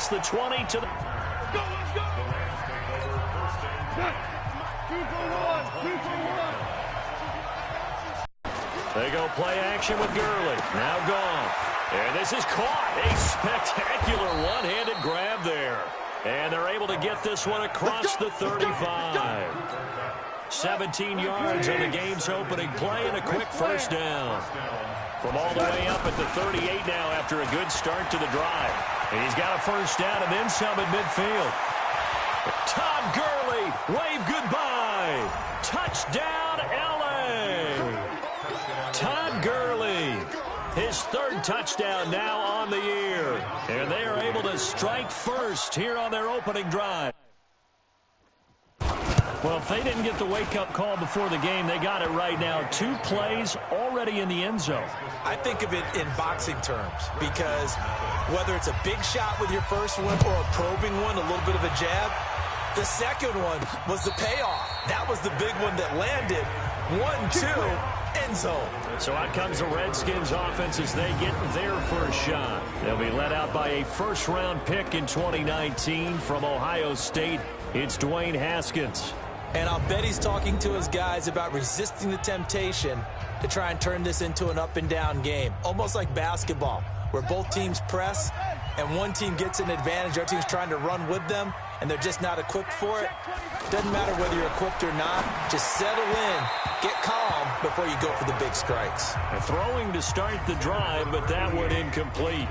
across the 20 to the... Let's go! 2 for 1. 2 for 1. They go play action with Gurley. Now gone. And this is caught. A spectacular one-handed grab there. And they're able to get this one across the 35. 17 yards on the game's opening play and a quick first down. From all the way up at the 38 now after a good start to the drive. And he's got a first down and then some at midfield. Todd Gurley, wave goodbye. Touchdown, L.A. Todd Gurley, his third touchdown now on the year. And they are able to strike first here on their opening drive. Well, if they didn't get the wake-up call before the game, they got it right now. 2 plays already in the end zone. I think of it in boxing terms because whether it's a big shot with your first one or a probing one, a little bit of a jab, the second one was the payoff. That was the big one that landed. 1-2, end zone. So out comes the Redskins offense as they get their first shot. They'll be led out by a first-round pick in 2019 from Ohio State. It's Dwayne Haskins. And I'll bet he's talking to his guys about resisting the temptation to try and turn this into an up-and-down game. Almost like basketball, where both teams press, and one team gets an advantage, the other team's trying to run with them, and they're just not equipped for it. Doesn't matter whether you're equipped or not. Just settle in, get calm before you go for the big strikes. Throwing to start the drive, but that one incomplete.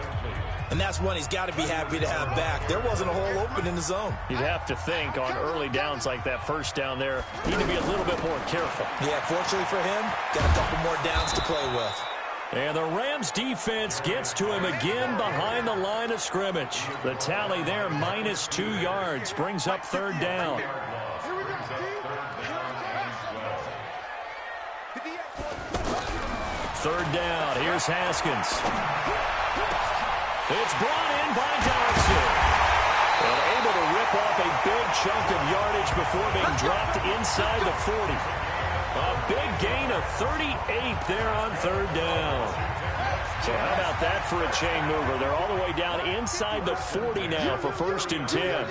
And that's one he's got to be happy to have back. There wasn't a hole open in the zone. You'd have to think on early downs like that first down there, need to be a little bit more careful. Yeah, fortunately for him, got a couple more downs to play with. And the Rams defense gets to him again behind the line of scrimmage. The tally there, -2 yards, brings up third down. Third down, here's Haskins. It's brought in by Dodson. And able to rip off a big chunk of yardage before being dropped inside the 40. A big gain of 38 there on third down. So how about that for a chain mover? They're all the way down inside the 40 now for 1st and 10.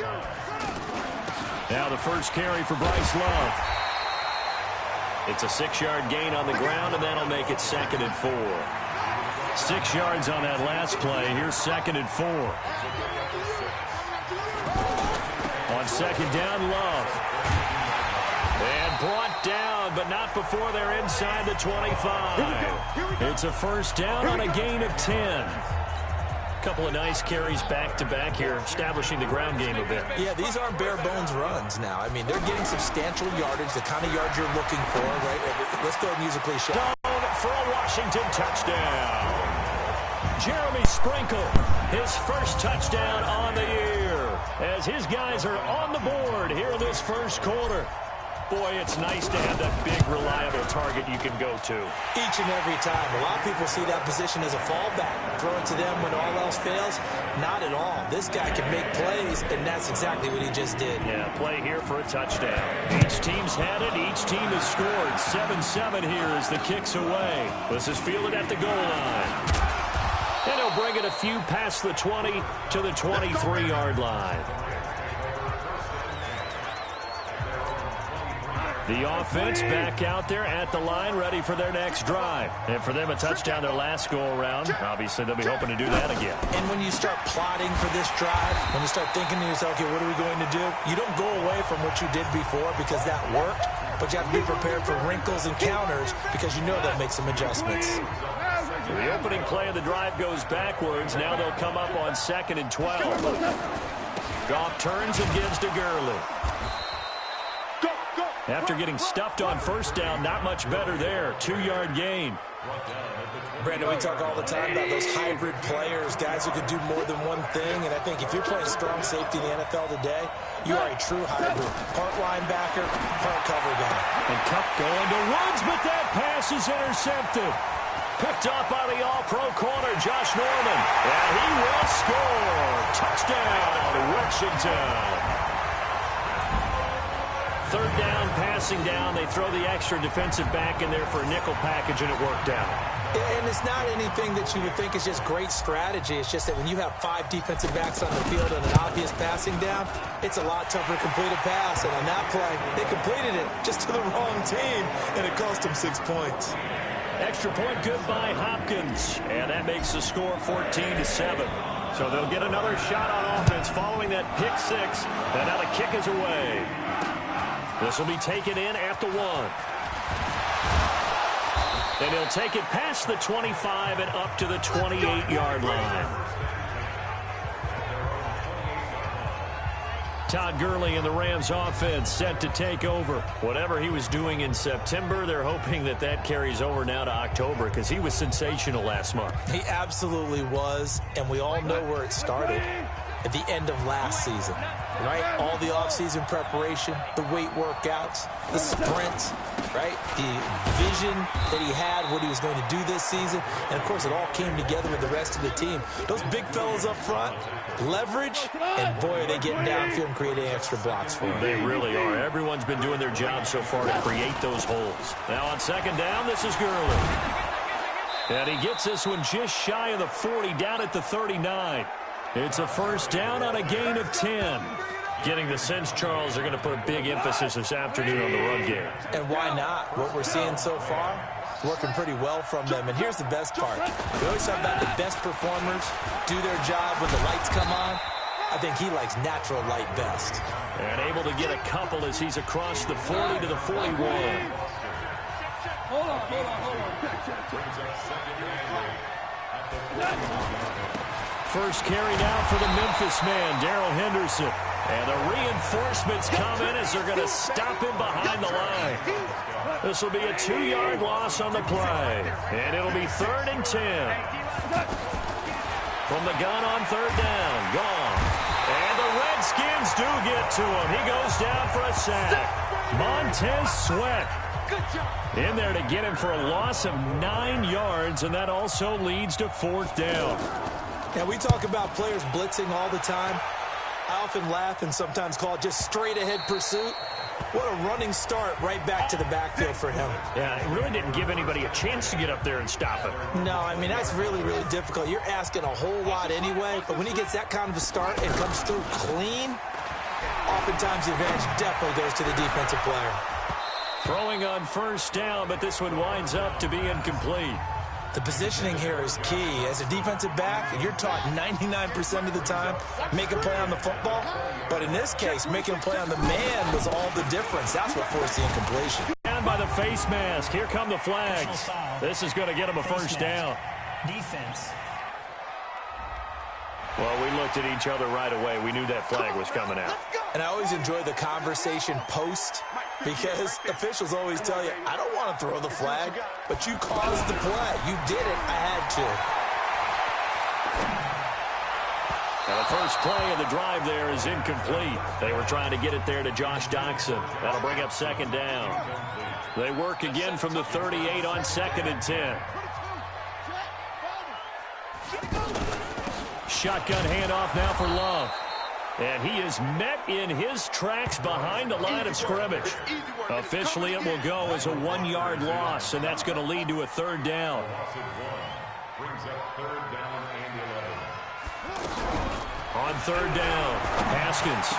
Now the first carry for Bryce Love. It's a 6-yard gain on the ground, and that'll make it 2nd and 4. 6 yards on that last play. Here's 2nd and 4. On 2nd down, Love. And brought down, but not before they're inside the 25. It's a first down on a gain of 10. Couple of nice carries back-to-back here, establishing the ground game a bit. Yeah, these aren't bare-bones runs now. I mean, they're getting substantial yardage, the kind of yards you're looking for, right? Let's go ahead and use a cliche. Down for a Washington touchdown. Jeremy Sprinkle, his first touchdown on the year, as his guys are on the board here in this first quarter. Boy, it's nice to have that big, reliable target you can go to. Each and every time. A lot of people see that position as a fallback. Throw it to them when all else fails. Not at all. This guy can make plays, and that's exactly what he just did. Yeah, play here for a touchdown. Each team's had it. Each team has scored. 7-7 here as the kick's away. This is fielded at the goal line. And he'll bring it a few past the 20 to the 23-yard line. The offense back out there at the line, ready for their next drive. And for them, a touchdown their last go-around. Obviously, they'll be hoping to do that again. And when you start plotting for this drive, when you start thinking to yourself, okay, what are we going to do? You don't go away from what you did before because that worked, but you have to be prepared for wrinkles and counters because you know they'll make some adjustments. So the opening play of the drive goes backwards. Now they'll come up on 2nd and 12. Goff turns and gives to Gurley. After getting stuffed on first down, not much better there. 2-yard gain. Brandon, we talk all the time about those hybrid players, guys who can do more than one thing. And I think if you're playing strong safety in the NFL today, you are a true hybrid. Part linebacker, part cover guy. And Kupp going to Woods, but that pass is intercepted. Picked up by the all-pro corner, Josh Norman. And he will score. Touchdown, Washington. third down, passing down. They throw the extra defensive back in there for a nickel package, and it worked out. And it's not anything that you would think is just great strategy. It's just that when you have 5 defensive backs on the field and an obvious passing down, it's a lot tougher to complete a pass. And on that play, they completed it just to the wrong team, and it cost them 6 points. Extra point good by Hopkins, and that makes the score 14-7. So they'll get another shot on offense following that pick 6, and now the kick is away. This will be taken in at the 1. And he'll take it past the 25 and up to the 28-yard line. Todd Gurley and the Rams offense set to take over. Whatever he was doing in September, they're hoping that that carries over now to October because he was sensational last month. He absolutely was, and we all know where it started. At the end of last season, right? All the offseason preparation, the weight workouts, the sprints, right? The vision that he had, what he was going to do this season. And, of course, it all came together with the rest of the team. Those big fellas up front, leverage, and, boy, are they getting downfield and creating extra blocks for him. They really are. Everyone's been doing their job so far to create those holes. Now on second down, this is Gurley. And he gets this one just shy of the 40, down at the 39. It's a first down on a gain of 10. Getting the sense, Charles, they're going to put a big emphasis this afternoon on the run game. And why not? What we're seeing so far, working pretty well from them. And here's the best part. We always talk about the best performers do their job when the lights come on. I think he likes natural light best. And able to get a couple as he's across the 40 to the 41. Hold on. First carry now for the Memphis man, Darrell Henderson. And the reinforcements come in as they're going to stop him behind the line. This will be a 2-yard loss on the play. And it'll be 3rd and 10. From the gun on third down, gone. And the Redskins do get to him. He goes down for a sack. Montez Sweat in there to get him for a loss of 9 yards, and that also leads to 4th down. Now, we talk about players blitzing all the time. I often laugh and sometimes call it just straight-ahead pursuit. What a running start right back to the backfield for him. Yeah, it really didn't give anybody a chance to get up there and stop him. No, I mean, that's really, really difficult. You're asking a whole lot anyway, but when he gets that kind of a start and comes through clean, oftentimes the advantage definitely goes to the defensive player. Throwing on first down, but this one winds up to be incomplete. The positioning here is key. As a defensive back, you're taught 99% of the time, make a play on the football. But in this case, making a play on the man was all the difference. That's what forced the incompletion. Down by the face mask. Here come the flags. This is going to get him a first down. Defense. Well, we looked at each other right away. We knew that flag was coming out. And I always enjoy the conversation post because officials always tell you, I don't want to throw the flag, but you caused the play. You did it. I had to. And the first play of the drive there is incomplete. They were trying to get it there to Josh Doxson. That'll bring up second down. They work again from the 38 on 2nd and 10. Shotgun handoff now for Love. And he is met in his tracks behind the line of scrimmage. Officially, it will go as a 1-yard loss, and that's going to lead to a 3rd down. On 3rd down, Haskins.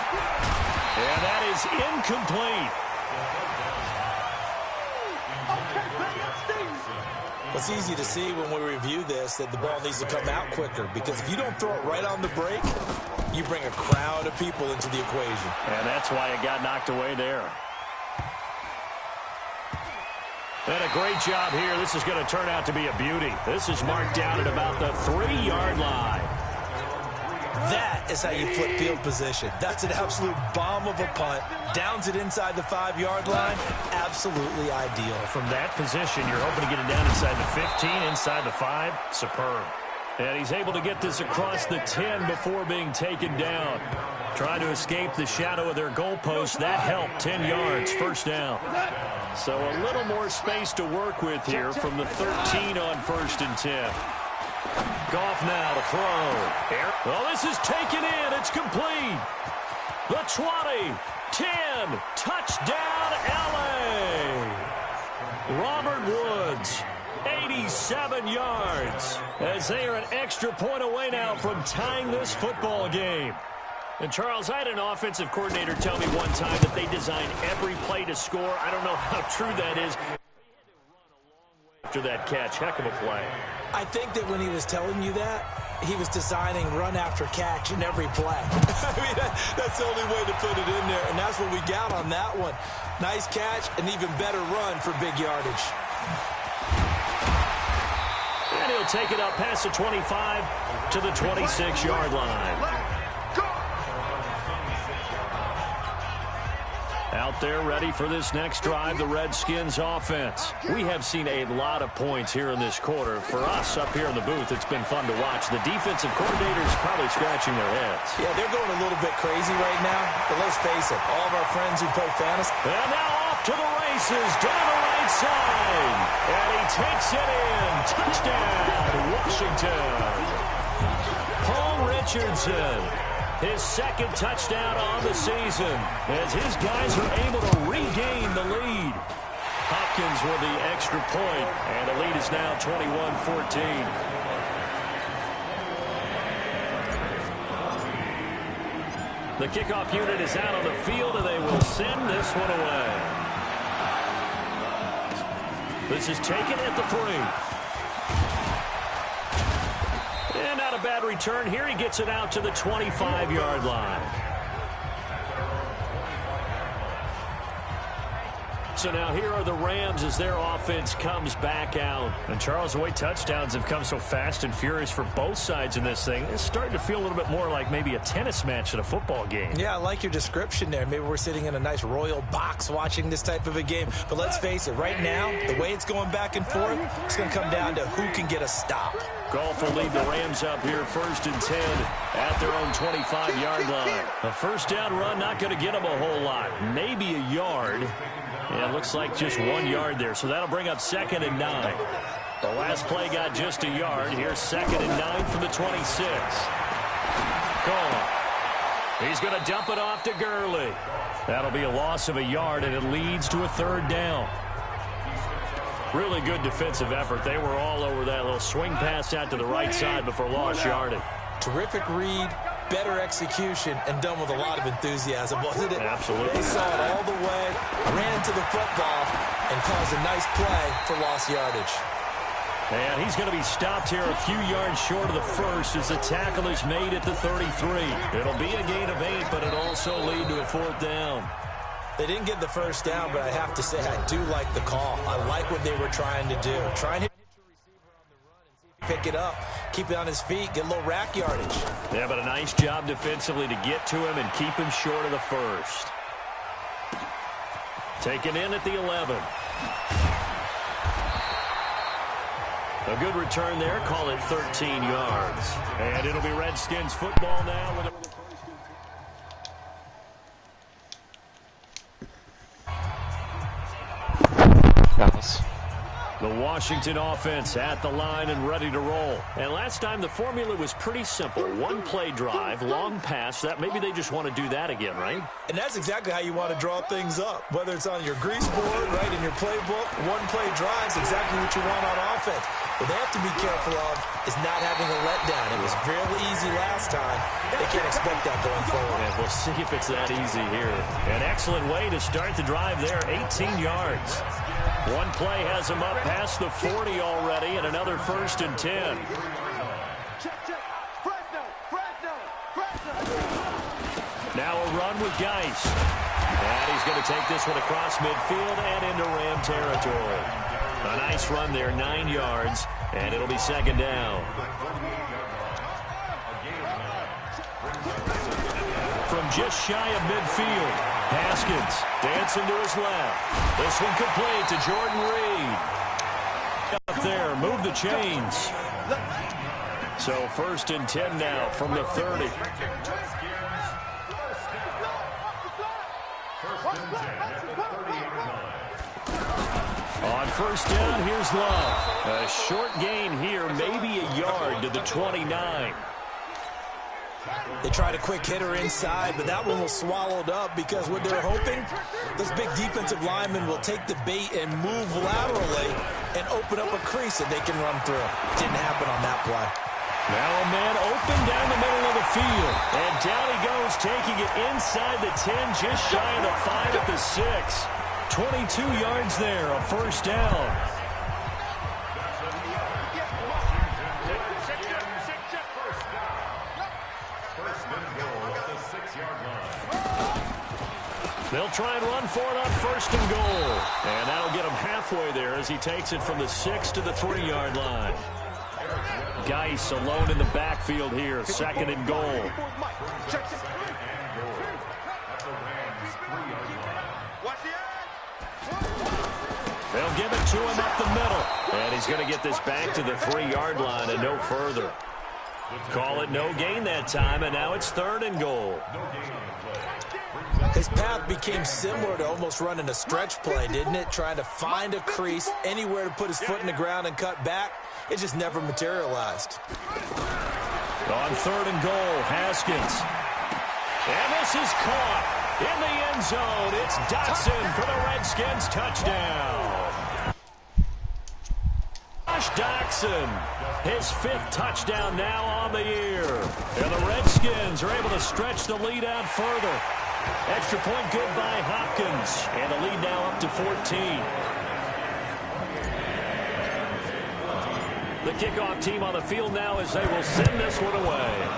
And that is incomplete. It's easy to see when we review this that the ball needs to come out quicker because if you don't throw it right on the break, you bring a crowd of people into the equation. And that's why it got knocked away there. And a great job here. This is going to turn out to be a beauty. This is marked down at about the 3-yard line. That is how you flip field position. That's an absolute bomb of a punt. Downs it inside the 5-yard line. Absolutely ideal. From that position, you're hoping to get it down inside the 15, inside the 5. Superb. And he's able to get this across the 10 before being taken down. Trying to escape the shadow of their goalpost. That helped. 10 yards. First down. So a little more space to work with here from the 13 on 1st and 10. Goff now to throw. Well, this is taken in. It's complete. The 20, 10, touchdown. 7 yards, as they are an extra point away now from tying this football game. And, Charles, I had an offensive coordinator tell me one time that they design every play to score. I don't know how true that is. After that catch, heck of a play. I think that when he was telling you that, he was designing run after catch in every play. I mean, that's the only way to put it in there, and that's what we got on that one. Nice catch, an even better run for big yardage. And he'll take it up past the 25 to the 26-yard line. Out there ready for this next drive, the Redskins offense. We have seen a lot of points here in this quarter. For us up here in the booth, it's been fun to watch. The defensive coordinators probably scratching their heads. Yeah, they're going a little bit crazy right now, but let's face it, all of our friends who play fantasy. And now off to the races, down the right side. And he takes it in. Touchdown, Washington. Paul Richardson. His second touchdown on the season as his guys are able to regain the lead. Hopkins with the extra point, and the lead is now 21-14. The kickoff unit is out on the field, and they will send this one away. This is taken at the 3. And not a bad return here. He gets it out to the 25-yard line. So now here are the Rams as their offense comes back out. And Charles, the way touchdowns have come so fast and furious for both sides in this thing, it's starting to feel a little bit more like maybe a tennis match at a football game. Yeah, I like your description there. Maybe we're sitting in a nice royal box watching this type of a game. But let's face it, right now, the way it's going back and forth, it's going to come down to who can get a stop. Goff will lead the Rams up here 1st and 10 at their own 25-yard line. A first down run not going to get them a whole lot. Maybe a yard. Yeah, it looks like just 1 yard there, so that'll bring up 2nd and 9. The last play got just a yard. Here's 2nd and 9 from the 26. Gone. He's going to dump it off to Gurley. That'll be a loss of a yard, and it leads to a 3rd down. Really good defensive effort. They were all over that little swing pass out to the right side before lost yardage. Terrific read. Better execution, and done with a lot of enthusiasm, wasn't it? Absolutely. They saw it all the way, ran to the football, and caused a nice play for lost yardage. And he's going to be stopped here a few yards short of the first as the tackle is made at the 33. It'll be a gain of 8, but it'll also lead to a 4th down. They didn't get the first down, but I have to say I do like the call. I like what they were trying to do. Try and hit your receiver on the run and see if he can pick it up. Keep it on his feet, get a little rack yardage. Yeah, but a nice job defensively to get to him and keep him short of the first. Taken in at the 11. A good return there, call it 13 yards. And it'll be Redskins football now with a... The Washington offense at the line and ready to roll. And last time the formula was pretty simple. One play drive, long pass. That maybe they just want to do that again, right? And that's exactly how you want to draw things up. Whether it's on your grease board, right, in your playbook, one play drive is exactly what you want on offense. What they have to be careful of is not having a letdown. It was fairly easy last time. They can't expect that going forward. And we'll see if it's that easy here. An excellent way to start the drive there, 18 yards. One play has him up past the 40 already, and another 1st and 10. Now a run with Geis. And he's going to take this one across midfield and into Ram territory. A nice run there, 9 yards, and it'll be 2nd down. From just shy of midfield, Haskins dancing to his left. This one complete to Jordan Reed. Up there, move the chains. So 1st and 10 now from the 30. On 1st down, here's Love. A short gain here, maybe a yard to the 29. They tried a quick hitter inside, but that one was swallowed up because what they're hoping, this big defensive lineman will take the bait and move laterally and open up a crease that they can run through. Didn't happen on that play. Now a man open down the middle of the field. And down he goes, taking it inside the 10, just shy of the 5 at the 6. 22 yards there, a first down. They'll try and run for it on first and goal. And that'll get him halfway there as he takes it from the 6 to the 3-yard line. Geis alone in the backfield here, second and goal. They'll give it to him up the middle. And he's going to get this back to the 3-yard line and no further. Call it no gain that time, and now it's third and goal. His path became similar to almost running a stretch play, didn't it? Trying to find a crease, anywhere to put his foot in the ground and cut back. It just never materialized. On third and goal, Haskins. And this is caught in the end zone. It's Dotson for the Redskins, touchdown. Josh Dotson, his 5th touchdown now on the year. And the Redskins are able to stretch the lead out further. Extra point good by Hopkins. And the lead now up to 14. The kickoff team on the field now as they will send this one away.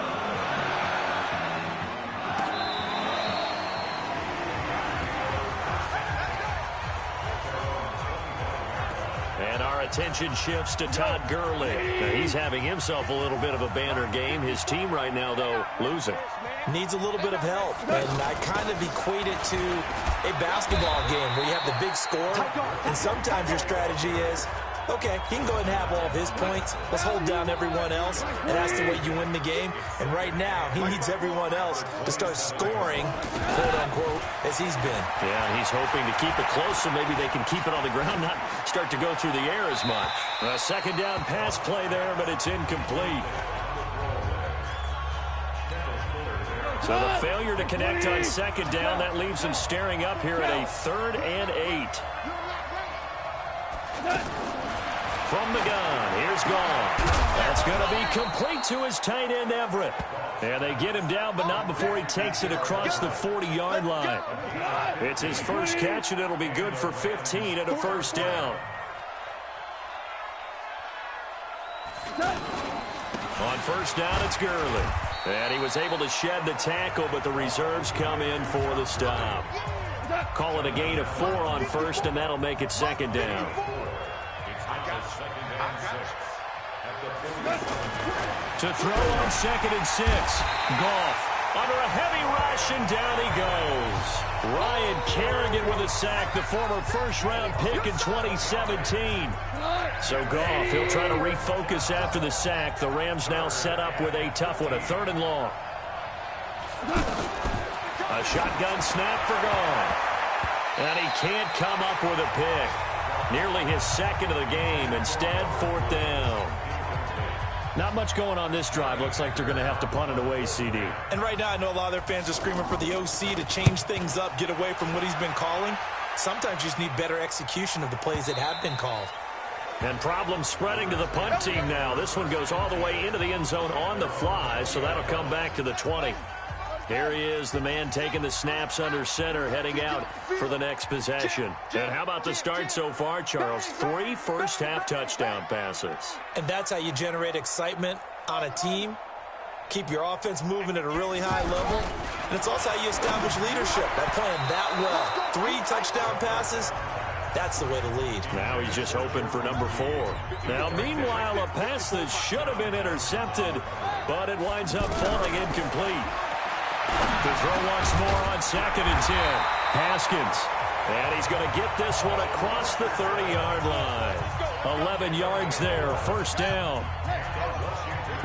And our attention shifts to Todd Gurley. Now, he's having himself a little bit of a banner game. His team right now, though, losing. Needs a little bit of help, and I kind of equate it to a basketball game where you have the big score, and sometimes your strategy is, okay, he can go ahead and have all of his points. Let's hold down everyone else, and that's the way you win the game. And right now, he needs everyone else to start scoring, quote-unquote, as he's been. Yeah, he's hoping to keep it close so maybe they can keep it on the ground, not start to go through the air as much. A second down pass play there, but it's incomplete. So the failure to connect on second down, that leaves him staring up here at a 3rd and 8. From the gun, here's Goff. That's going to be complete to his tight end, Everett. And they get him down, but not before he takes it across the 40-yard line. It's his first catch, and it'll be good for 15 and a first down. On first down, it's Gurley. And he was able to shed the tackle, but the reserves come in for the stop. Call it a gain of 4 on first, and that'll make it second down. To throw on 2nd and 6. Goff under a heavy rush, and down he goes. Ryan Kerrigan with a sack, the former first-round pick in 2017. So Goff, he'll try to refocus after the sack. The Rams now set up with a tough one, a 3rd and long. A shotgun snap for Goff. And he can't come up with a pick. Nearly his 2nd of the game. Instead, 4th down. Not much going on this drive. Looks like they're going to have to punt it away, CD. And right now, I know a lot of their fans are screaming for the OC to change things up, get away from what he's been calling. Sometimes you just need better execution of the plays that have been called. And problems spreading to the punt team now. This one goes all the way into the end zone on the fly, so that'll come back to the 20. Here he is, the man taking the snaps under center, heading out for the next possession. And how about the start so far, Charles? 3 first-half touchdown passes. And that's how you generate excitement on a team, keep your offense moving at a really high level, and it's also how you establish leadership by playing that well. 3 touchdown passes, that's the way to lead. Now he's just hoping for number 4. Now, meanwhile, a pass that should have been intercepted, but it winds up falling incomplete. To throw once more on 2nd and 10. Haskins. And he's going to get this one across the 30-yard line. 11 yards there, first down.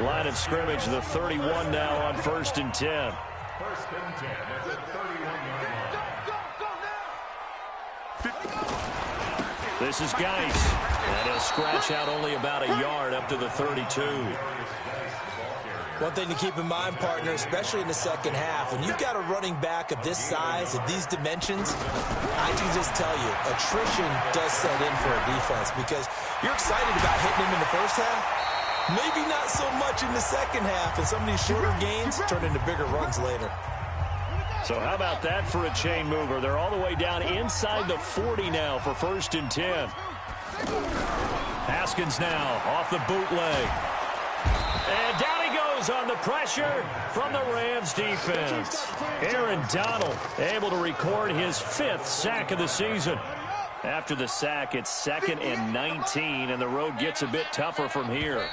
Line of scrimmage, the 31 now on 1st and 10. First and 10 at the 31-yard line. This is Geis. And he'll scratch out only about a yard up to the 32. One thing to keep in mind, partner, especially in the second half, when you've got a running back of this size, of these dimensions, I can just tell you, attrition does set in for a defense because you're excited about hitting him in the first half. Maybe not so much in the second half, and some of these shorter gains turn into bigger runs later. So how about that for a chain mover? They're all the way down inside the 40 now for 1st and 10. Haskins now off the bootleg. And down he goes on the pressure from the Rams defense. Aaron Donald able to record his 5th sack of the season. After the sack, it's 2nd and 19, and the road gets a bit tougher from here.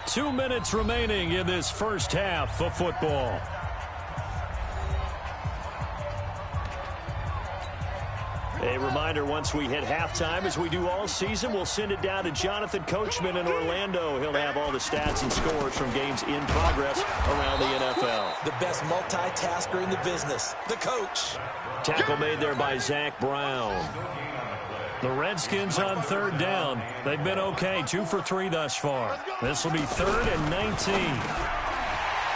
2 minutes remaining in this first half of football. A reminder, once we hit halftime, as we do all season, we'll send it down to Jonathan Coachman in Orlando. He'll have all the stats and scores from games in progress around the NFL. The best multitasker in the business, the coach. Tackle made there by Zach Brown. The Redskins on 3rd down. They've been okay, 2 for 3 thus far. This will be 3rd and 19.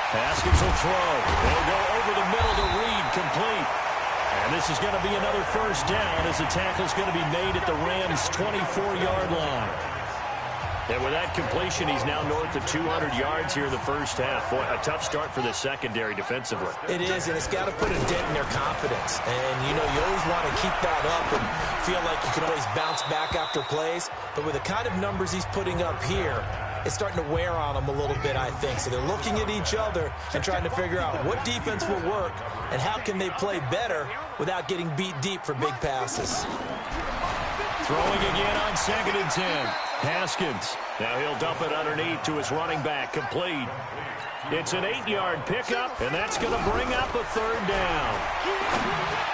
Haskins will throw. They'll go over the middle to Reed, complete. And this is going to be another 1st down as the tackle's going to be made at the Rams' 24-yard line. And with that completion, he's now north of 200 yards here in the first half. Boy, a tough start for the secondary defensively. It is, and it's got to put a dent in their confidence. And, you know, you always want to keep that up and feel like you can always bounce back after plays. But with the kind of numbers he's putting up here, it's starting to wear on them a little bit, I think. So they're looking at each other and trying to figure out what defense will work and how can they play better without getting beat deep for big passes. Throwing again on 2nd and 10. Haskins. Now he'll dump it underneath to his running back. Complete. It's an 8-yard pickup, and that's going to bring up a 3rd down.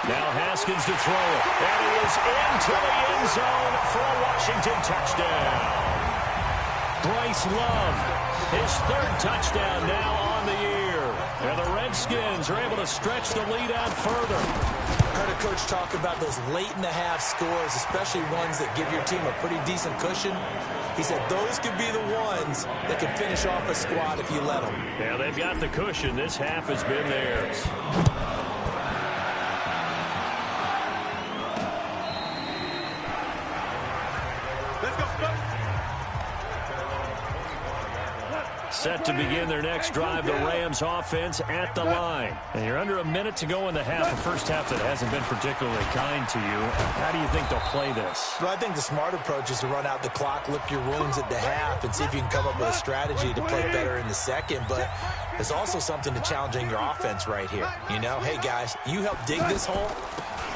Now Haskins to throw it. And he is into the end zone for a Washington touchdown. Bryce Love, his 3rd touchdown now on the year. And the Redskins are able to stretch the lead out further. I heard a coach talk about those late-in-the-half scores, especially ones that give your team a pretty decent cushion. He said those could be the ones that can finish off a squad if you let them. Yeah, they've got the cushion. This half has been theirs. Set to begin their next drive, the Rams offense at the line. And you're under a minute to go in the half, a first half that hasn't been particularly kind to you. How do you think they'll play this? Well, I think the smart approach is to run out the clock, lick your wounds at the half, and see if you can come up with a strategy to play better in the second. But there's also something to challenging your offense right here. You know, hey, guys, you help dig this hole.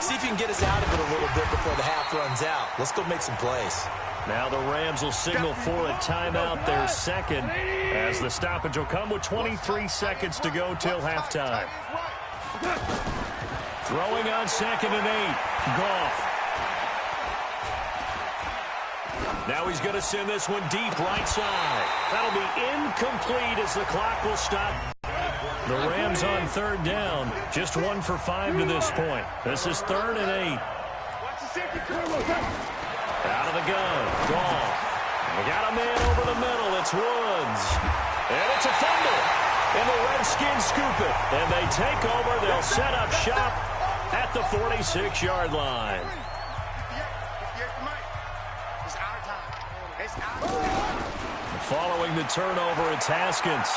See if you can get us out of it a little bit before the half runs out. Let's go make some plays. Now the Rams will signal for a timeout, their 2nd, as the stoppage will come with 23 seconds to go till halftime. Throwing on 2nd and 8. Goff. Now he's going to send this one deep right side. That'll be incomplete as the clock will stop. The Rams on 3rd down, just 1 for 5 to this point. This is 3rd and 8. Out of the gun, Goff. We got a man over the middle. It's Woods. And it's a fumble. And the Redskins scoop it. And they take over. They'll set up shop at the 46-yard line. Following the turnover, it's Haskins.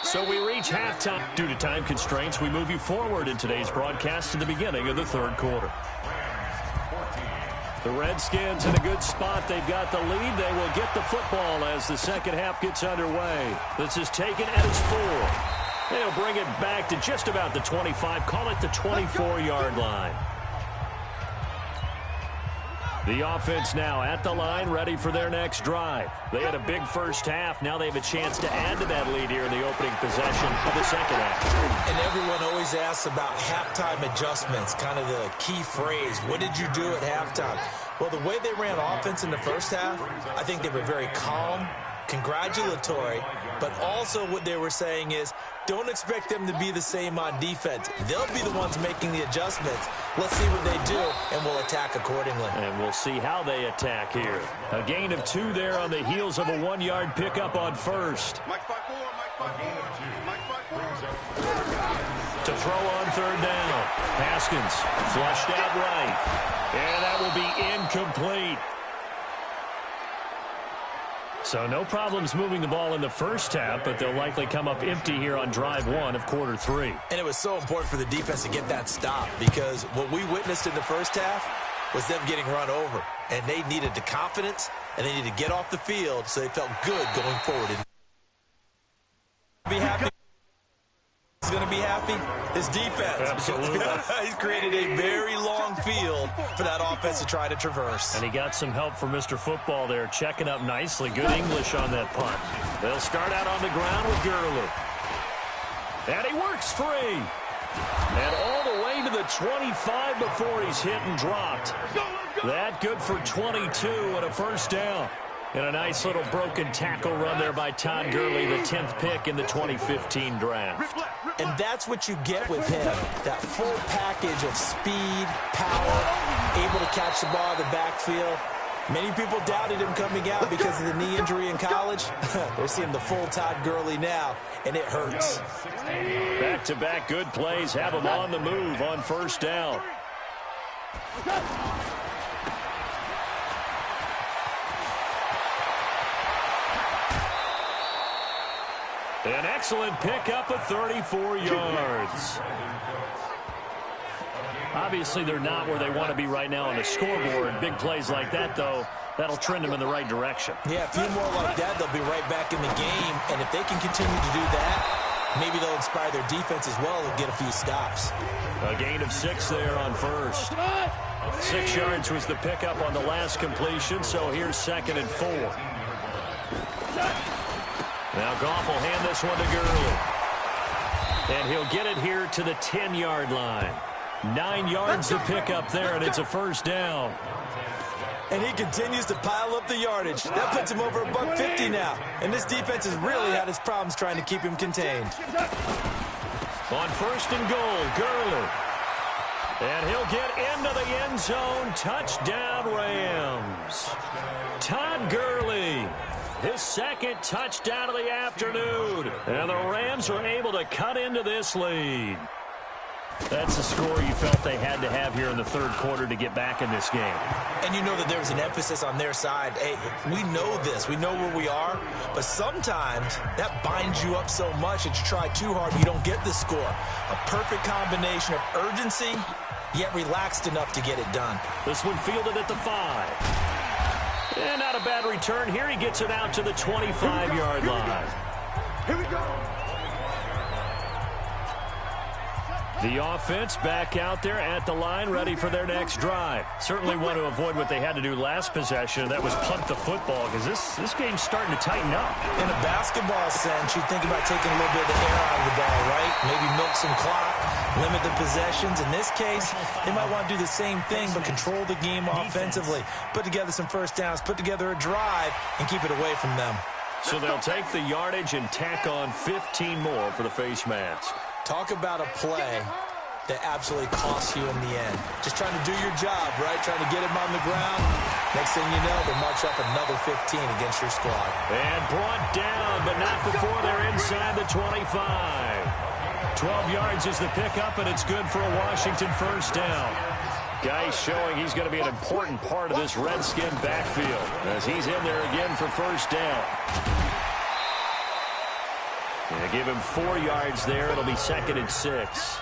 So we reach halftime. Due to time constraints, we move you forward in today's broadcast to the beginning of the 3rd quarter. The Redskins in a good spot. They've got the lead. They will get the football as the second half gets underway. This is taken at its 4. They'll bring it back to just about the 25. Call it the 24-yard line. The offense now at the line, ready for their next drive. They had a big first half. Now they have a chance to add to that lead here in the opening possession of the second half. And everyone always asks about halftime adjustments, kind of the key phrase. What did you do at halftime? Well, the way they ran offense in the first half, I think they were very calm, congratulatory, but also what they were saying is don't expect them to be the same on defense. They'll be the ones making the adjustments. Let's see what they do, and we'll attack accordingly. And we'll see how they attack here. A gain of 2 there on the heels of a 1-yard pickup on first. To throw on third down. Haskins flushed out right. And that will be incomplete. So no problems moving the ball in the first half, but they'll likely come up empty here on drive 1 of quarter 3. And it was so important for the defense to get that stop, because what we witnessed in the first half was them getting run over. And they needed the confidence, and they needed to get off the field so they felt good going forward. Be happy. He's going to be happy. His defense. Absolutely. He's created a very long field for that offense to try to traverse. And he got some help from Mr. Football there, checking up nicely. Good English on that punt. They'll start out on the ground with Gurley. And he works free. And all the way to the 25 before he's hit and dropped. That good for 22 and a first down. And a nice little broken tackle run there by Todd Gurley, the 10th pick in the 2015 draft. And that's what you get with him, that full package of speed, power, able to catch the ball in the backfield. Many people doubted him coming out because of the knee injury in college. They're seeing the full Todd Gurley now, and it hurts. Back-to-back good plays have him on the move on first down. An excellent pickup of 34 yards. Obviously, they're not where they want to be right now on the scoreboard. Big plays like that, though, that'll trend them in the right direction. Yeah, a few more like that, they'll be right back in the game. And if they can continue to do that, maybe they'll inspire their defense as well and get a few stops. A gain of 6 there on first. 6 yards was the pickup on the last completion, so here's 2nd and 4. Now Goff will hand this one to Gurley. And he'll get it here to the 10-yard line. 9 yards to pick up there, and it's a first down. And he continues to pile up the yardage. That puts him over $150 now. And this defense has really had its problems trying to keep him contained. On 1st and goal, Gurley. And he'll get into the end zone. Touchdown, Rams. Todd Gurley. His 2nd touchdown of the afternoon. And the Rams are able to cut into this lead. That's the score you felt they had to have here in the 3rd quarter to get back in this game. And you know that there's an emphasis on their side. Hey, we know this. We know where we are. But sometimes that binds you up so much that you try too hard, you don't get the score. A perfect combination of urgency, yet relaxed enough to get it done. This one fielded at the 5. And not a bad return. Here he gets it out to the 25-yard line. Here we go. The offense back out there at the line, ready for their next drive. Certainly want to avoid what they had to do last possession, and that was punt the football, because this game's starting to tighten up. In a basketball sense, you think about taking a little bit of the air out of the ball, right? Maybe milk some clock, limit the possessions. In this case, they might want to do the same thing, but control the game offensively. Put together some first downs, put together a drive, and keep it away from them. So they'll take the yardage and tack on 15 more for the face mask. Talk about a play that absolutely costs you in the end. Just trying to do your job, right? Trying to get him on the ground. Next thing you know, they march up another 15 against your squad. And brought down, but not before they're inside the 25. 12 yards is the pickup, and it's good for a Washington first down. Guy showing he's going to be an important part of this Redskin backfield as he's in there again for first down. They give him 4 yards there. It'll be 2nd and 6.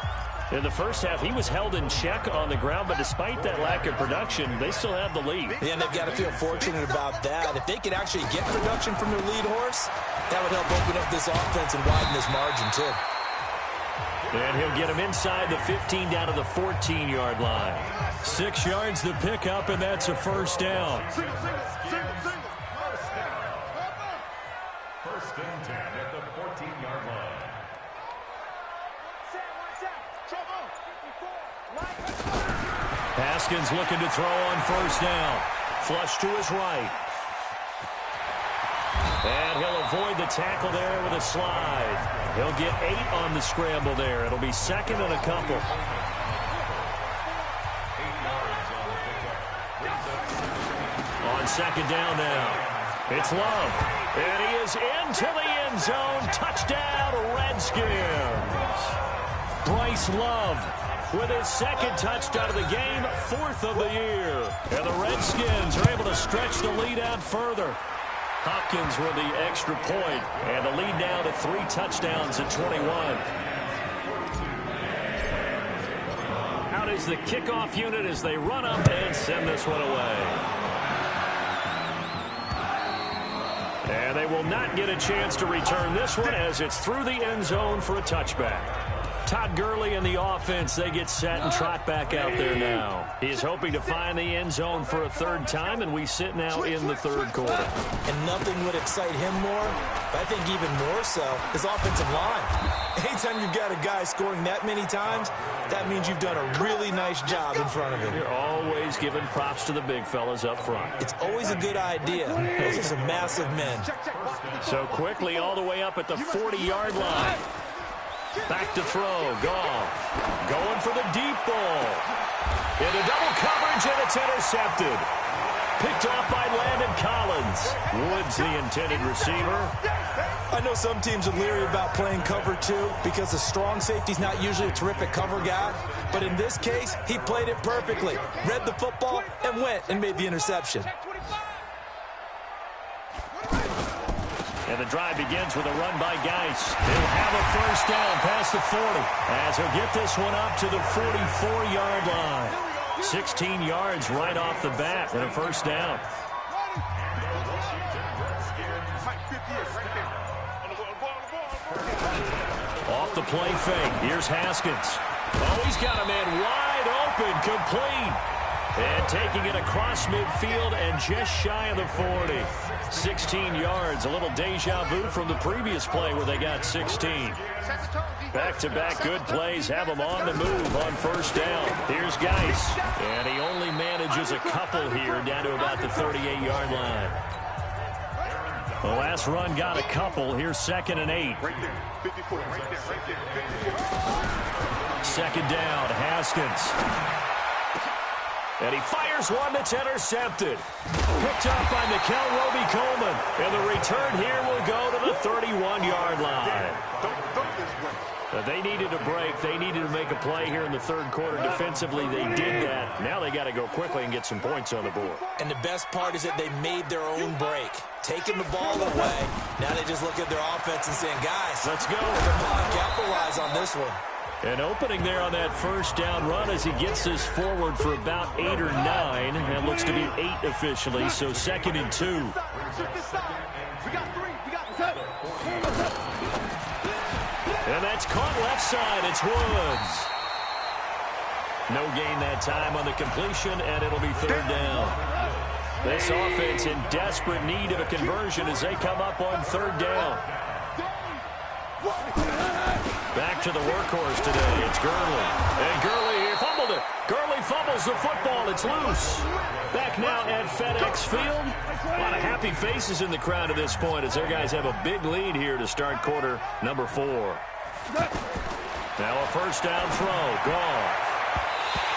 In the first half, he was held in check on the ground, but despite that lack of production, they still have the lead. Yeah, and they've got to feel fortunate about that. If they could actually get production from their lead horse, that would help open up this offense and widen this margin, too. And he'll get him inside the 15 down to the 14-yard line. 6 yards the pickup, and that's a first down. First and 10 at the 14-yard line. Haskins looking to throw on first down. Flush to his right. And he'll avoid the tackle there with a slide. He'll get 8 on the scramble there. It'll be 2nd and a couple. On second down now, it's Love. And he is into the end zone. Touchdown, Redskins. Bryce Love with his second touchdown of the game, 4th of the year. And the Redskins are able to stretch the lead out further. Hopkins with the extra point, and the lead now to 3 touchdowns at 21. Out is the kickoff unit as they run up and send this one away. And they will not get a chance to return this one as it's through the end zone for a touchback. Todd Gurley and the offense, they get set and trot back out there now. He's hoping to find the end zone for a 3rd time, and we sit now in the 3rd quarter. And nothing would excite him more, but I think even more so, his offensive line. Anytime you've got a guy scoring that many times, that means you've done a really nice job in front of him. You're always giving props to the big fellas up front. It's always a good idea. Those are some massive men. So quickly all the way up at the 40-yard line. Back to throw. Goff going for the deep ball. Into double coverage, and it's intercepted. Picked off by Landon Collins. Woods, the intended receiver. I know some teams are leery about playing cover 2 because the strong safety's not usually a terrific cover guy. But in this case, he played it perfectly. Read the football and went and made the interception. And the drive begins with a run by Geis. He'll have a first down past the 40 as he'll get this one up to the 44-yard line. 16 yards right off the bat and a first down. Off the play fake. Here's Haskins. Oh, he's got a man wide open, complete. And taking it across midfield and just shy of the 40. 16 yards, a little deja vu from the previous play where they got 16. Back-to-back good plays have them on the move on first down. Here's Geis, and he only manages a couple here down to about the 38-yard line. The last run got a couple. Here's 2nd and 8. Second down, Haskins. And he fires one that's intercepted. Picked up by Mikel Roby-Coleman. And the return here will go to the 31-yard line. They needed a break. They needed to make a play here in the 3rd quarter. Defensively, they did that. Now they got to go quickly and get some points on the board. And the best part is that they made their own break. Taking the ball away. Now they just look at their offense and saying, guys, let's go. Come on, capitalize on this one. An opening there on that first down run as he gets this forward for about 8 or 9. It looks to be 8 officially, so 2nd and 2. And that's caught left side. It's Woods. No gain that time on the completion, and it'll be 3rd down. This offense in desperate need of a conversion as they come up on 3rd down. Back to the workhorse today. It's Gurley. And Gurley here fumbled it. Gurley fumbles the football. It's loose. Back now at FedEx Field. A lot of happy faces in the crowd at this point as their guys have a big lead here to start quarter number 4. Now a first down throw. Goff.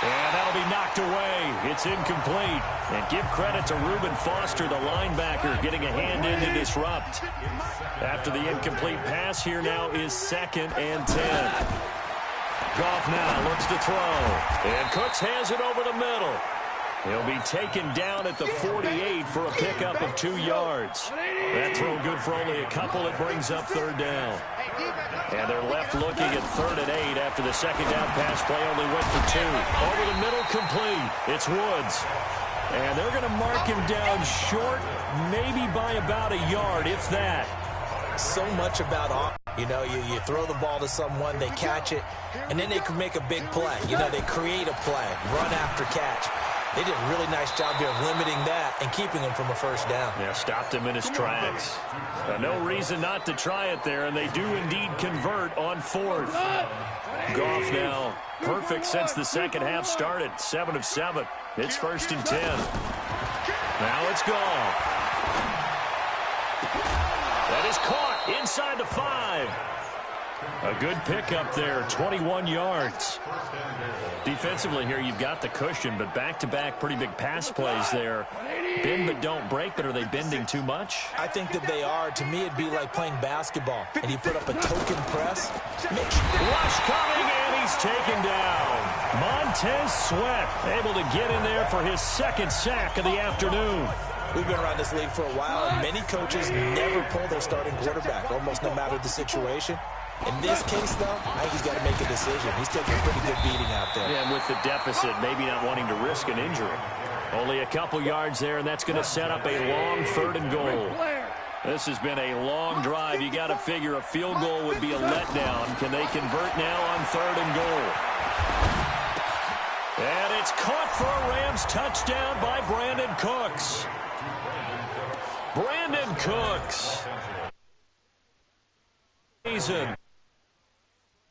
And that'll be knocked away. It's incomplete. And give credit to Reuben Foster, the linebacker, getting a hand in to disrupt. After the incomplete pass, here now is 2nd and 10. Goff now looks to throw. And Cooks has it over the middle. He'll be taken down at the 48 for a pickup of 2 yards. That throw good for only a couple. It brings up 3rd down. And they're left looking at 3rd and 8 after the second down pass play only went for 2. Over the middle, complete. It's Woods. And they're going to mark him down short, maybe by about a yard, if that. So much about, you know, you throw the ball to someone, they catch it, and then they can make a big play. You know, they create a play, run after catch. They did a really nice job here of limiting that and keeping him from a first down. Yeah, stopped him in his tracks. No reason not to try it there, and they do indeed convert on 4th. Goff now perfect since the second half started, 7 of 7. It's 1st and 10. Now it's Goff. That is caught inside the 5. A good pickup there, 21 yards. Defensively here, you've got the cushion, but back-to-back pretty big pass plays there. Bend but don't break, but are they bending too much? I think that they are. To me, it'd be like playing basketball, and you put up a token press. Rush coming, and he's taken down. Montez Sweat able to get in there for his second sack of the afternoon. We've been around this league for a while, and many coaches never pull their starting quarterback, almost no matter the situation. In this case, though, I think he's got to make a decision. He's taking a pretty good beating out there. Yeah, and with the deficit, maybe not wanting to risk an injury. Only a couple yards there, and that's going to set up a long 3rd and goal. This has been a long drive. You got to figure a field goal would be a letdown. Can they convert now on 3rd and goal? And it's caught for a Rams touchdown by Brandon Cooks. Brandon Cooks.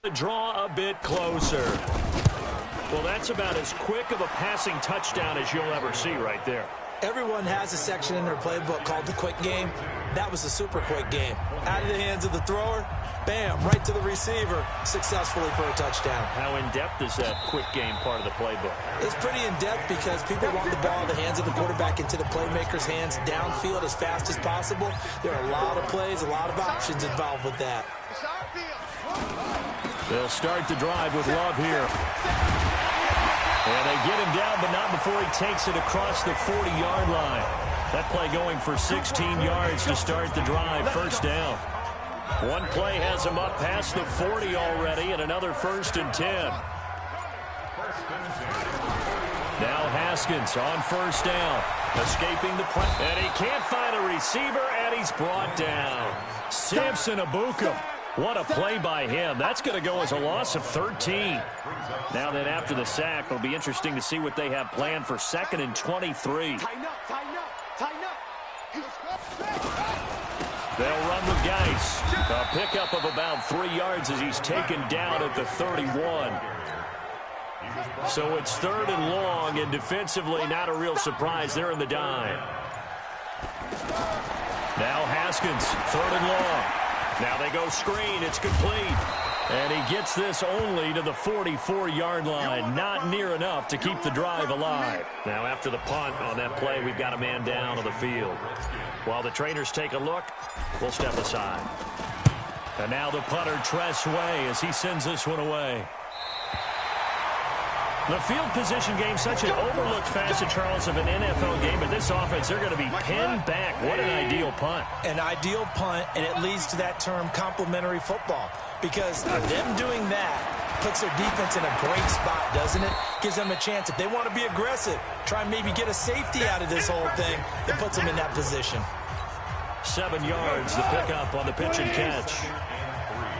The draw a bit closer. Well, that's about as quick of a passing touchdown as you'll ever see right there. Everyone has a section in their playbook called the quick game. That was a super quick game. Out of the hands of the thrower, bam, right to the receiver, successfully for a touchdown. How in-depth is that quick game part of the playbook? It's pretty in-depth because people want the ball in the hands of the quarterback into the playmaker's hands downfield as fast as possible. There are a lot of plays, a lot of options involved with that. They'll start the drive with Love here. And they get him down, but not before he takes it across the 40-yard line. That play going for 16 yards to start the drive. First down. One play has him up past the 40 already, and another 1st and 10. Now Haskins on 1st down. Escaping the press. And he can't find a receiver, and he's brought down. Samson Ebukam. What a play by him. That's going to go as a loss of 13. Now then, after the sack, it'll be interesting to see what they have planned for 2nd and 23. They'll run with Geis. A pickup of about 3 yards as he's taken down at the 31. So it's 3rd and long, and defensively not a real surprise. They're in the dime. Now Haskins, 3rd and long. Now they go screen. It's complete. And he gets this only to the 44-yard line. Not near enough to keep the drive alive. Now after the punt on that play, we've got a man down on the field. While the trainers take a look, we'll step aside. And now the punter, Tress Way, as he sends this one away. The field position game, such an overlooked facet, Charles, of an NFL game. But this offense, they're going to be pinned back. What an ideal punt. An ideal punt, and it leads to that term complementary football. Because them doing that puts their defense in a great spot, doesn't it? Gives them a chance. If they want to be aggressive, try and maybe get a safety out of this whole thing, it puts them in that position. 7 yards, the pickup on the pitch and catch.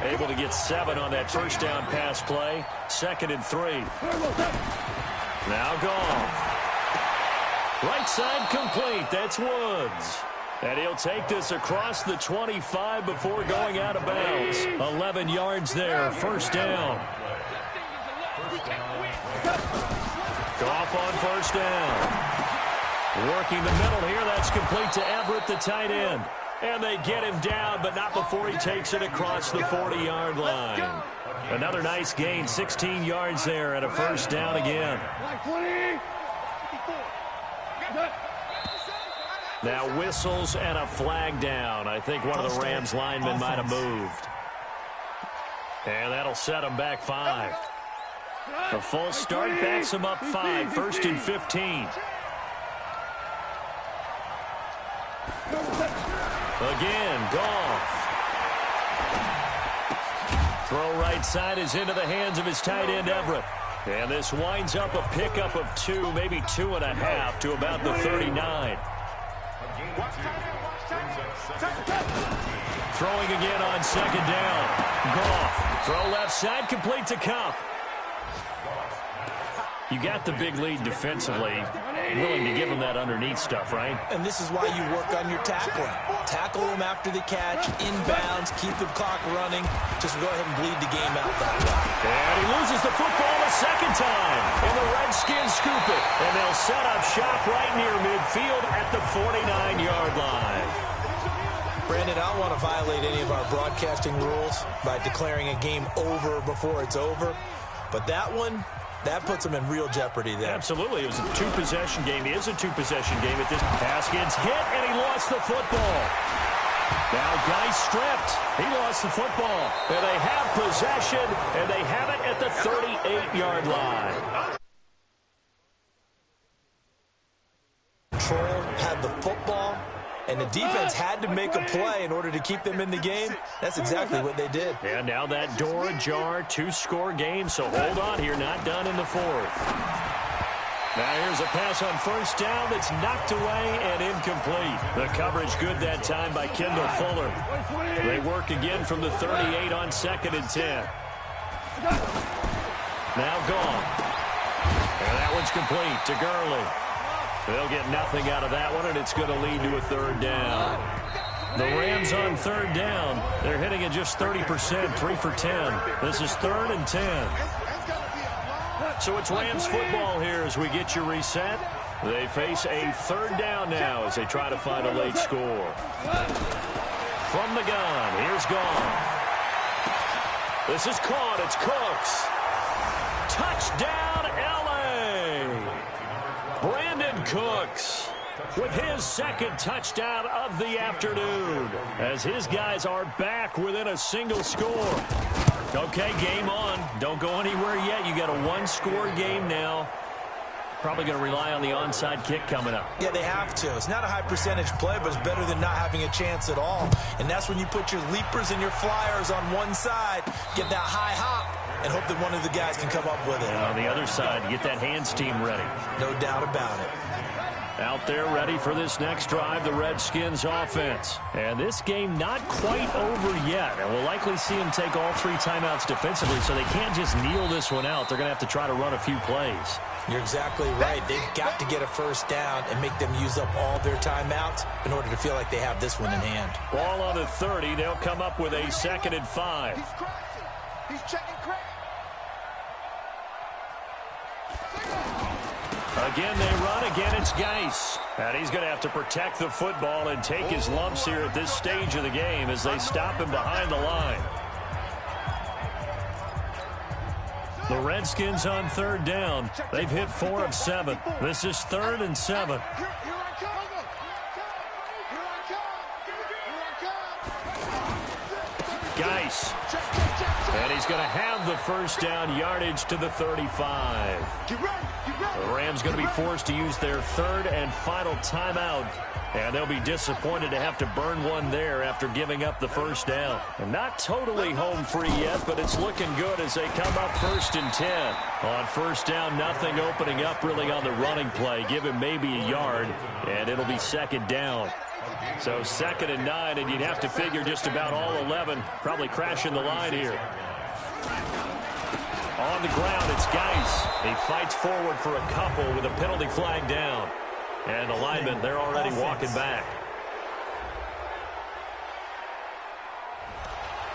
Able to get 7 on that first down pass play. 2nd and 3. Now Goff. Right side complete. That's Woods. And he'll take this across the 25 before going out of bounds. 11 yards there. First down. Goff on first down. Working the middle here. That's complete to Everett, the tight end. And they get him down, but not before he takes it across the 40-yard line. Another nice gain, 16 yards there, and a first down again. Now whistles and a flag down. I think one of the Rams linemen might have moved. And that'll set him back 5. A full start backs him up 5, 1st and 15. Again, Goff. Throw right side is into the hands of his tight end, Everett. And this winds up a pickup of 2, maybe 2.5 to about the 39. Throwing again on 2nd down. Goff. Throw left side, complete to Kupp. You got the big lead defensively. Willing to give him that underneath stuff, right? And this is why you work on your tackling. Tackle them after the catch, inbounds, keep the clock running. Just go ahead and bleed the game out that way. And he loses the football a second time. And the Redskins scoop it. And they'll set up shop right near midfield at the 49-yard line. Brendan, I don't want to violate any of our broadcasting rules by declaring a game over before it's over. But that one, that puts them in real jeopardy there. Absolutely. It was a two-possession game. It is a two-possession game at this. Haskins hit, and he lost the football. Now Guy stripped. He lost the football. And they have possession, and they have it at the 38-yard line. Control, had the football, and the defense had to make a play in order to keep them in the game. That's exactly what they did. And now that door ajar, two-score game, so hold on here, not done in the fourth. Now here's a pass on first down that's knocked away and incomplete. The coverage good that time by Kendall Fuller. They work again from the 38 on 2nd and 10. Now gone. And that one's complete to Gurley. They'll get nothing out of that one, and it's going to lead to a 3rd down. The Rams on 3rd down. They're hitting at just 30%, 3 for 10. This is 3rd and 10. So it's Rams football here as we get you reset. They face a 3rd down now as they try to find a late score. From the gun, here's Goff. This is caught. It's Cooks. Touchdown, L.A. Brandon Cooks with his 2nd touchdown of the afternoon as his guys are back within a single score. Okay, game on. Don't go anywhere yet. You got a 1-score game now. Probably going to rely on the onside kick coming up. Yeah, they have to. It's not a high percentage play, but it's better than not having a chance at all. And that's when you put your leapers and your flyers on one side, get that high hop, and hope that one of the guys can come up with it. And on the other side, get that hands team ready. No doubt about it. Out there ready for this next drive, the Redskins offense. And this game not quite over yet. And we'll likely see them take all 3 timeouts defensively, so they can't just kneel this one out. They're going to have to try to run a few plays. You're exactly right. They've got to get a 1st down and make them use up all their timeouts in order to feel like they have this one in hand. Ball on the 30. They'll come up with a 2nd and 5. He's checking crack. Again, they run. Again, it's Geis. And he's going to have to protect the football and take his lumps here at this stage of the game as they stop him behind the line. The Redskins on 3rd down. They've hit 4 of 7. This is 3rd and 7. Geis. And he's going to have the 1st down, yardage to the 35. The Rams going to be forced to use their 3rd and final timeout. And they'll be disappointed to have to burn one there after giving up the 1st down. And not totally home free yet, but it's looking good as they come up 1st and 10. On 1st down, nothing opening up really on the running play. Give him maybe a yard, and it'll be 2nd down. So 2nd and 9, and you'd have to figure just about all 11 probably crashing the line here. On the ground, it's Geis. He fights forward for a couple with a penalty flag down. And the linemen, they're already walking back.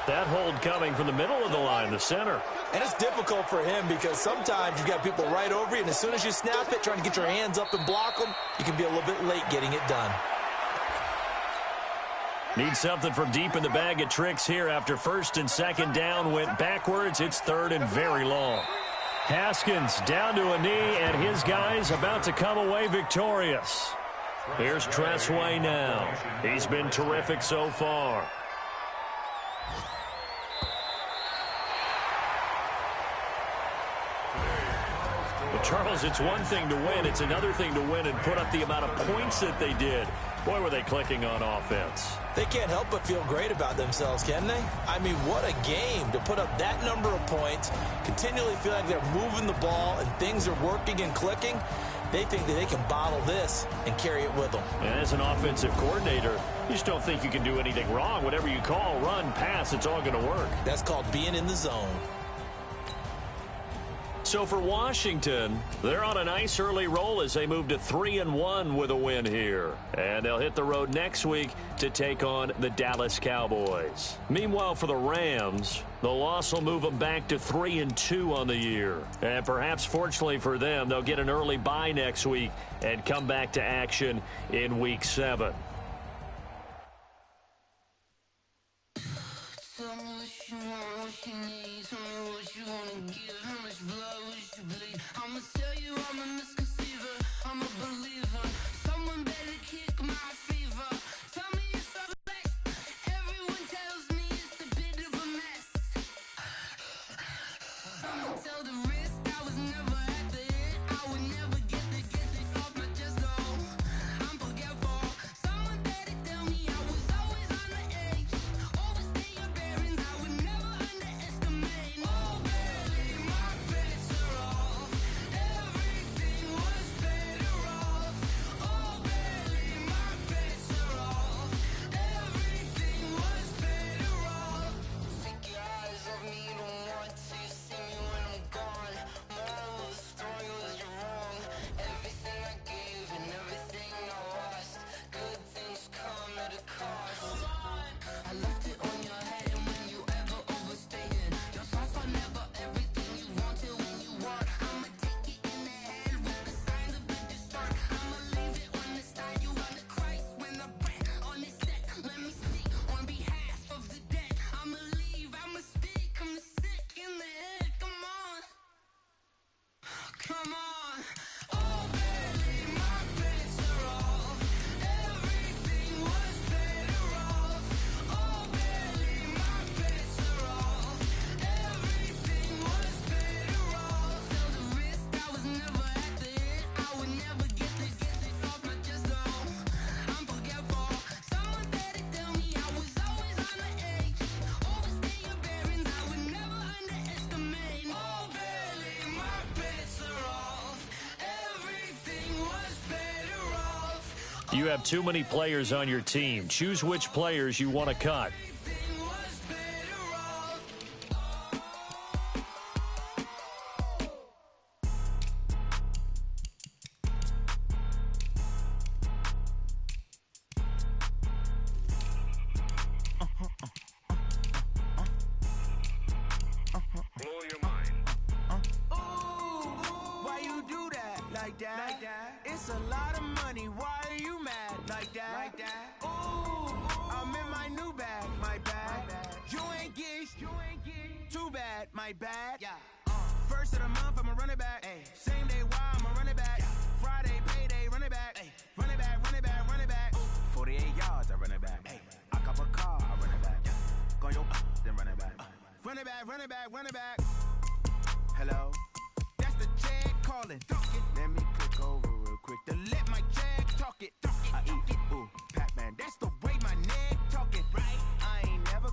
That hold coming from the middle of the line, the center. And it's difficult for him because sometimes you've got people right over you, and as soon as you snap it, trying to get your hands up and block them, you can be a little bit late getting it done. Need something from deep in the bag of tricks here after 1st and 2nd down went backwards. It's 3rd and very long. Haskins down to a knee, and his guys about to come away victorious. Here's Tressway now. He's been terrific so far. Well, Charles, it's one thing to win. It's another thing to win and put up the amount of points that they did. Boy, were they clicking on offense. They can't help but feel great about themselves, can they? I mean, what a game to put up that number of points, continually feel like they're moving the ball and things are working and clicking. They think that they can bottle this and carry it with them. And as an offensive coordinator, you just don't think you can do anything wrong. Whatever you call, run, pass, it's all going to work. That's called being in the zone. So for Washington, they're on a nice early roll as they move to 3-1 with a win here. And they'll hit the road next week to take on the Dallas Cowboys. Meanwhile, for the Rams, the loss will move them back to 3-2 on the year. And perhaps fortunately for them, they'll get an early bye next week and come back to action in Week 7. Tell me what you want, what you need. Tell me what you wanna give. How much blood would you bleed? I'ma tell you I'm a misconceiver. I'm a believer. Someone better kick my fever. Tell me it's a flex. Everyone tells me it's a bit of a mess. I'ma tell the risk I was never at the end. I would never get this off my chest though. I'm forgetful. Someone better tell me I was always on the edge. Overstay your bearings, I would never underestimate. Oh baby, my bets are off. Everything was better off. Oh baby, my bets are off. Everything was better off. Take your eyes off me, don't want to see me when I'm gone. Moral of the story was you're wrong. Everything I gave and everything I lost. Good things come at a cost. I left it on your head, and when you ever overstay it, your thoughts are never everything you wanted when you want. I'ma take it in the head with the signs of the distort. I'ma leave it on the side. You run the Christ when the breath on this set. Let me speak on behalf of the dead. I'ma leave, I'ma speak. I'm sick in the head. Come on, come on. Oh baby, my bets are off. Everything was better off. Oh baby, my bets are off. Everything was better off. Tell the risk I was never at the end. I would never get this off my chest though. I'm forgetful. Someone better tell me I was always on the edge. Overstay your bearings, I would never underestimate. Oh baby, my bets are off. Everything was better off. You have too many players on your team. Choose which players you want to cut. Everything was better off. Blow your mind. Why you do that? Like that? Like that? It's a lot of money. Why are you mad? Like that? Like that? Ooh, I'm in my new bag. My bad. You ain't geeks. Too bad. My bad. Yeah. First of the month, I'ma run it back. Ay. Same day, why I'ma run it back. Yeah. Friday, payday, run it back. Ay. Run it back, run it back, run it back. 48 yards, I run it back. Ay. I cop a car, I run it back. Yeah. Go yo, then run it back. Run it back, run it back, run it back. Hello? That's the check calling. Let me click over real quick to let my check talk it. I eat it, ooh, Pac-Man. That's the way my neck talking, right? I ain't never.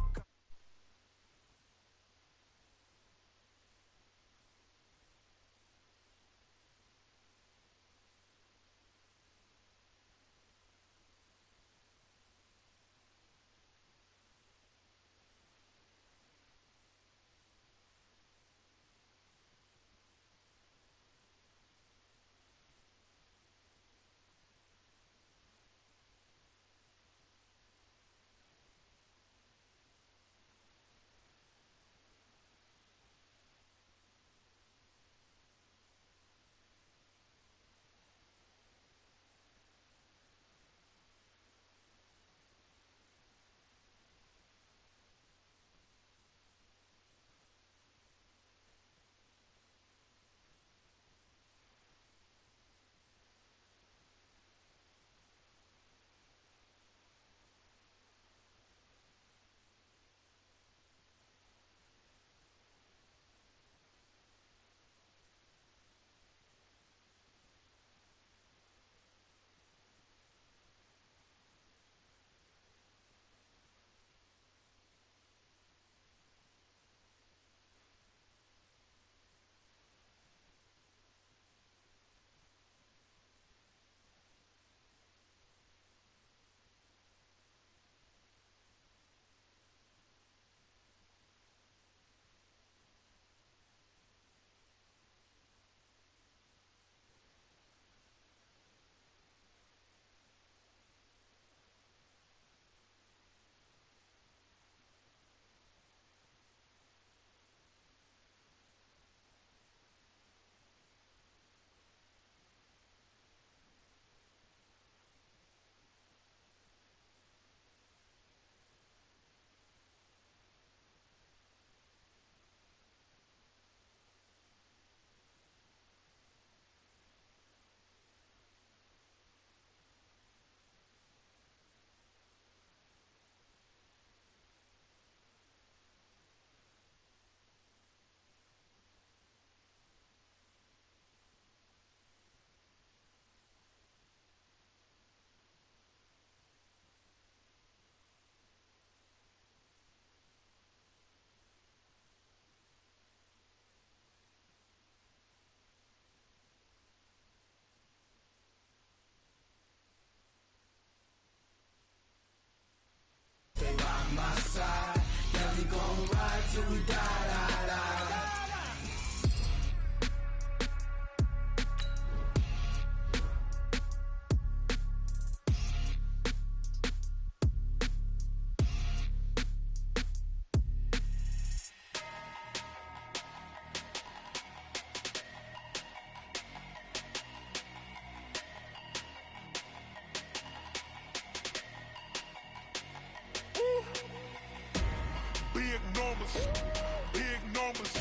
big numbers.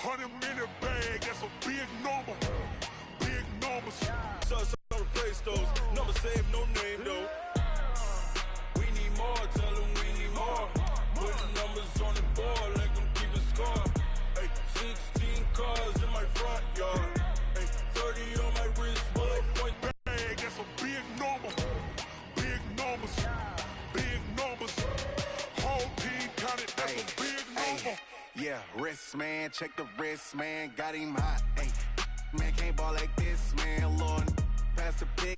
100-minute bag, that's a big number. Big numbers. So replace those. Number save, no name though. We need more, tell them we need more. Put the numbers on the board, like them keep a score. Ay, 16 cars in my front yard. Ay, 30 on my wrist, bullet point bag, that's a big number. Big numbers. Big numbers. Whole team counted, that's a big number. Yeah, wrist man, check the wrist man, got him hot. Ay, man can't ball like this, man. Lord, pass the pick.